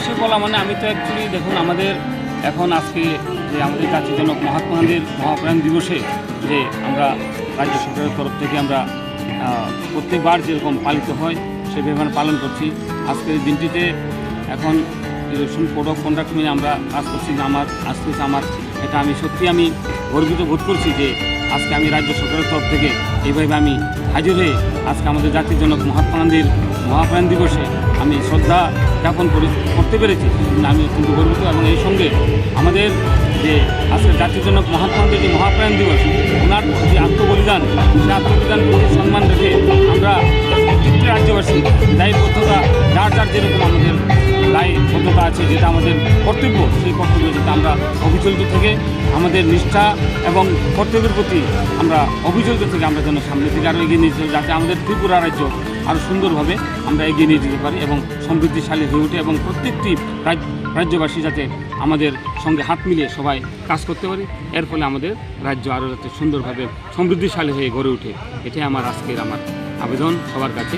বিষয় বলা মানে আমি তো অ্যাকচুয়ালি দেখুন আমাদের এখন আজকে যে আমাদের জাতির জনক মহাত্মা গান্ধীর মহাপ্রাণ দিবসে যে আমরা রাজ্য সরকারের তরফ থেকে আমরা প্রত্যেকবার যেরকম পালিত হয় সেভাবে পালন করছি। আজকের দিনটিতে এখন ইলেকশন কোড অফ কন্ডাক্ট নিয়ে আমরা কাজ করছি। আমার এটা আমি সত্যি আমি গর্বিত বোধ করছি যে আজকে আমি রাজ্য সরকারের তরফ থেকে এইভাবে আমি হাজির হয়ে আজকে আমাদের জাতির জনক মহাত্মা গান্ধীর মহাপ্রাণ দিবসে আমি শ্রদ্ধা জ্ঞাপন করতে পেরেছি। আমি কিন্তু গর্বিত এবং এই সঙ্গে আমাদের যে আজকে জাতির জনক মহাত্মা গান্ধীর যে মহাপ্রাণ দিবস ওনার যে আত্মবলিদান সেই আত্মবলিদান প্রতি সম্মান রেখে আমরা প্রত্যেকটি রাজ্যবাসী দায়বদ্ধতা যার যেরকম আমাদের দায়বদ্ধতা আছে যেটা আমাদের কর্তব্য সেই কর্তব্য যেটা আমরা অবিচলিত থেকে আমাদের নিষ্ঠা এবং কর্তব্যের প্রতি আমরা অবিচলিত থেকে আমরা যেন সামনের দিকে আরও এগিয়ে নিয়ে যেতে যাতে আমাদের ত্রিপুরা রাজ্য আরও সুন্দরভাবে আমরা এগিয়ে নিয়ে যেতে পারি এবং সমৃদ্ধিশালী হয়ে উঠে এবং প্রত্যেকটি রাজ্যবাসী যাতে আমাদের সঙ্গে হাত মিলিয়ে সবাই কাজ করতে পারি, এর ফলে আমাদের রাজ্য আরও যাতে সুন্দরভাবে সমৃদ্ধিশালী হয়ে গড়ে ওঠে। এটাই আমার আজকের আবেদন সবার কাছে।